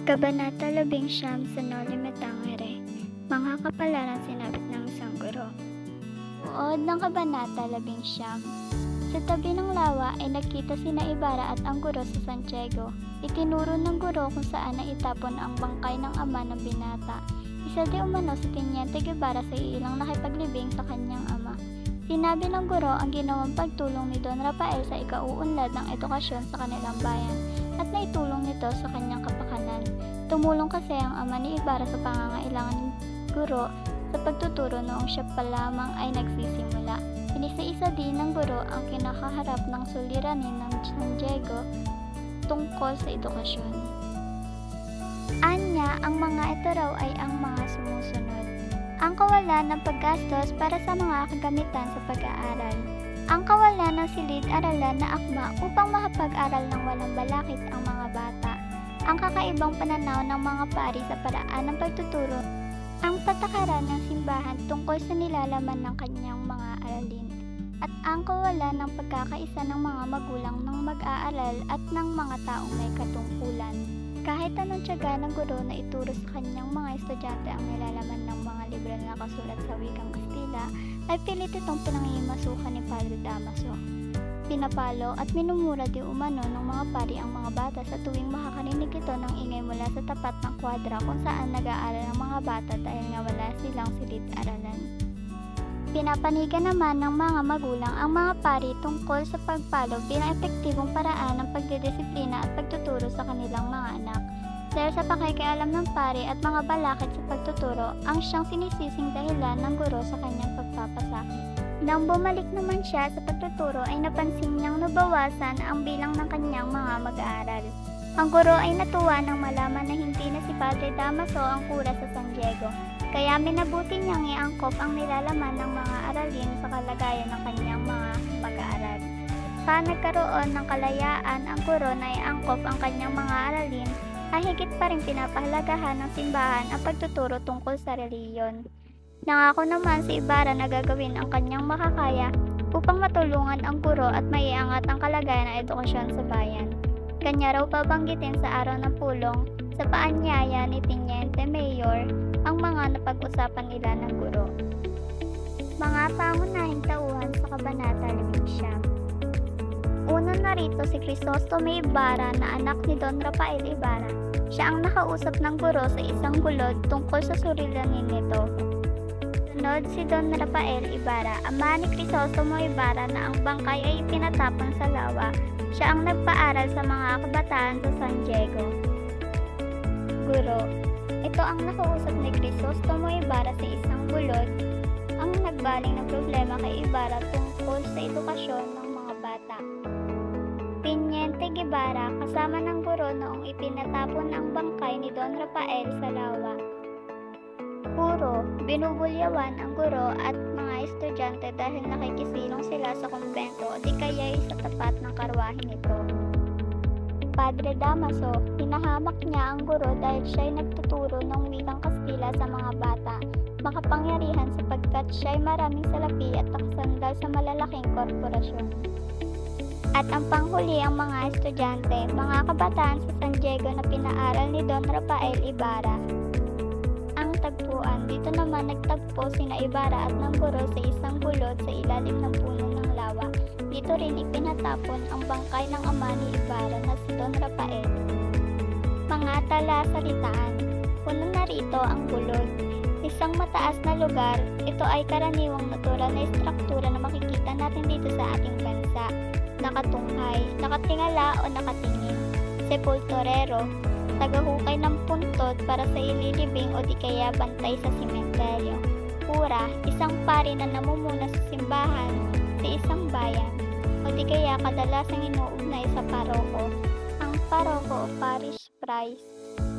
Kabanata 11 sa Noli Me Tangere, mga kapalaran sinapit ng isang guro. Buod ng Kabanata 11. Sa tabi ng lawa ay nagkita sina Ibarra at ang guro sa Santiago. Itinuro ng guro kung saan na itapon ang bangkay ng ama ng binata. Isa di umano si Teniente Guevara sa ilang nakipaglibing sa kanyang ama. Sinabi ng guro ang ginawang pagtulong ni Don Rafael sa ikauunlad ng edukasyon sa kanilang bayan at naitulong nito sa kanyang kapakanan. Tumulong kasi ang ama ni Ibarra sa pangangailangan ng guro sa pagtuturo noong siya pa lamang ay nagsisimula. Inisa-isa din ng guro ang kinakaharap ng suliranin ng San Diego tungkol sa edukasyon. Anya, ang mga ito raw ay ang mga sumusunod. Ang kawalan ng paggastos para sa mga kagamitan sa pag-aaral. Ang kawalan ng silid-aralan na akma upang makapag-aral ng walang balakid ang mga bata. Ang kakaibang pananaw ng mga pari sa paraan ng pagtuturo. Ang patakaran ng simbahan tungkol sa nilalaman ng kanyang mga aralin. At ang kawalan ng pagkakaisa ng mga magulang ng mag-aaral at ng mga taong may katungkulan. Kahit anong tiyaga ng guro na ituro sa kanyang mga estudyante ang nilalaman ng mga libro na nakasulat sa wikang Kastila, ay pilit itong pinangimasukan ni Padre Damaso. Pinapalo at minumura di umano ng mga pari ang mga bata sa tuwing makakarinig ito ng ingay mula sa tapat ng kwadra kung saan nag-aaral ang mga bata dahil nga wala silang silid-aralan. Pinapanigan naman ng mga magulang ang mga pari tungkol sa pagpalo bilang epektibong paraan ng pagdidisiplina at pagtuturo sa kanilang mga anak. Dahil sa pakikialam ng pari at mga balakid sa pagtuturo ang siyang sinisising dahilan ng guro sa kanyang pagpapasakit. Nang bumalik naman siya sa pagtuturo ay napansin niyang nabawasan ang bilang ng kanyang mga mag-aaral. Ang guro ay natuwa nang malaman na hindi na si Padre Damaso ang kura sa San Diego. Kaya minabuti niyang iangkop ang nilalaman ng mga aralin sa kalagayan ng kanyang mga mag-aaral. Pa nagkaroon ng kalayaan ang guro na iangkop ang kanyang mga aralin, ay higit pa rin pinapahalagahan ng simbahan ang pagtuturo tungkol sa reliyon. Nangako naman si Ibarra na gagawin ang kanyang makakaya upang matulungan ang guro at maiangat ang kalagayan ng edukasyon sa bayan. Kanya raw babanggitin sa araw ng pulong sa paanyaya ni Teniente Mayor ang mga napag-usapan nila ng guro. Mga pangunahing tauhan sa Kabanata 11. Una na rito si Crisostomo Ibarra na anak ni Don Rafael Ibarra. Siya ang nakausap ng guro sa isang bulod tungkol sa suliranin nito. Sunod si Don Rafael Ibarra, ama ni Crisostomo Ibarra na ang bangkay ay pinatapon sa lawa. Siya ang nagpaaral sa mga kabataan sa San Diego. Guro. Ito ang nakausap ni Crisostomo Ibarra sa isang bulod, ang nagbaling ng problema kay Ibarra tungkol sa edukasyon ng mga bata. Teniente Guevara kasama ng guro noong ipinatapon ang bangkay ni Don Rafael sa lawa. Guro, binubulyawan ang guro at mga estudyante dahil nakikisilong sila sa kumbento o di kaya'y sa tapat ng karwahe nito. Padre Damaso, hinahamak niya ang guro dahil siya'y nagtuturo ng wikang Kastila sa mga bata, makapangyarihan sapagkat siya'y maraming salapi at nakasandal sa malalaking korporasyon. At ang panghuli ang mga estudyante, mga kabataan sa San Diego na pinaaral ni Don Rafael Ibarra. Ang tagpuan, dito naman nagtagpo sina Ibarra at ng guro sa isang bulod sa ilalim ng puno ng lawa. Dito rin ipinatapon ang bangkay ng ama ni Ibarra na si Don Rafael. Mga talasalitaan. Puno na rito ang bulod. Isang mataas na lugar, ito ay karaniwang natural na estruktura na makikita natin dito sa ating bansa. Nakatunghay, nakatingala o nakatingin. Sepulturero, tagahukay ng puntod para sa ililibing o di kaya bantay sa sementeryo. Kura, isang pari na namumuna sa simbahan sa isang bayan o di kaya kadalasang inuugnay sa paroko. Ang paroko o parish priest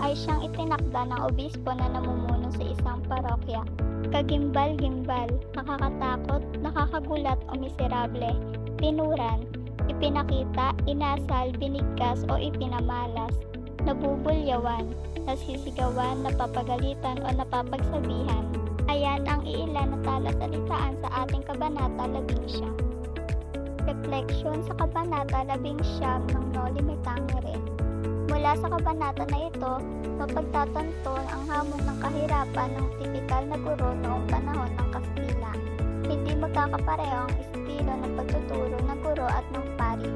ay siyang itinakda ng obispo na namumuno sa isang parokya. Kagimbal-gimbal, nakakatakot, nakakagulat o miserable. Tinuran, ipinakita, inasal, binigkas o ipinamalas. Nabubulyawan, nasisigawan, napapagalitan o napapagsabihan. Ayan ang iilan na talasalitaan sa ating Kabanata 11. Refleksyon sa Kabanata 11 ng Noli Me Tangere. Mula sa kabanata na ito, mapagtatanto ang hamon ng kahirapan ng tipikal na guro noong panahon ng Kastila. Hindi magkakapareho ang estilo ng pagtuturo ng guro at ng pari.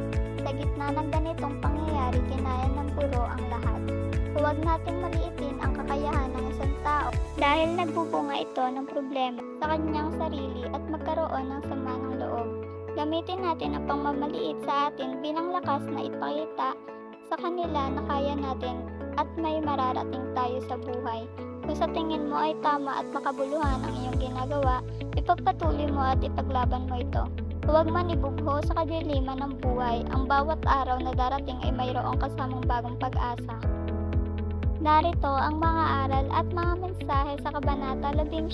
Sa gitna ng ganitong pangyayari, kinaya ng guro ang lahat. Huwag nating maliitin ang kakayahan ng isang tao dahil nagbubunga ito ng problema sa kanyang sarili at magkaroon ng sama ng loob. Gamitin natin ang pangmamaliit sa atin bilang lakas na ipakita sa kanila na kaya natin at may mararating tayo sa buhay. Kung sa tingin mo ay tama at makabuluhan ang iyong ginagawa, ipagpatuloy mo at ipaglaban mo ito. Huwag man ibugho sa kadiliman ng buhay, ang bawat araw na darating ay mayroong kasamang bagong pag-asa. Narito ang mga aral at mga mensahe sa Kabanata 11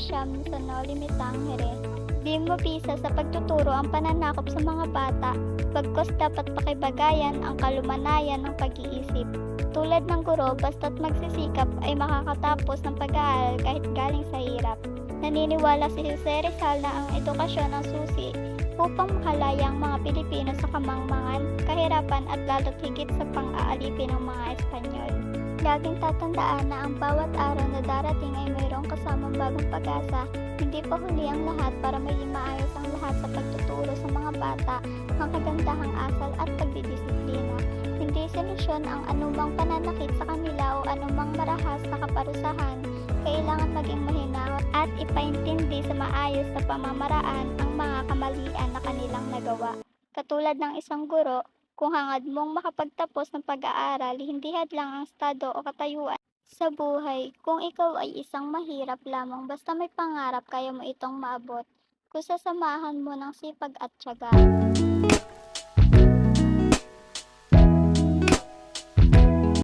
sa Noli Me Tangere. Di mabisa sa pagtuturo ang pananakop sa mga bata, bagkus dapat pakibagayan ang kalumanayan ng pag-iisip. Tulad ng guro, basta't magsisikap ay makakatapos ng pag-aaral kahit galing sa hirap. Naniniwala si Jose Rizal na ang edukasyon ang susi upang makalaya ang mga Pilipino sa kamangmangan, kahirapan at lalo't higit sa pang-aalipin ng mga Espanyol. Laging tatandaan na ang bawat araw na darating ay mayroong kasamang bagong pag-asa. Hindi pa huli ang lahat para maging maayos ang lahat sa pagtuturo sa mga bata, ang kagandahang asal at pagdidisiplina. Hindi solusyon ang anumang pananakit sa kanila o anumang marahas na kaparusahan. Kailangan maging mahinahon at ipaintindi sa maayos na pamamaraan ang mga kamalian na kanilang nagawa. Katulad ng isang guro, kung hangad mong makapagtapos ng pag-aaral, hindi hadlang ang estado o katayuan sa buhay. Kung ikaw ay isang mahirap lamang, basta may pangarap, kaya mo itong maabot kung sasamahan mo ng sipag at tiyaga.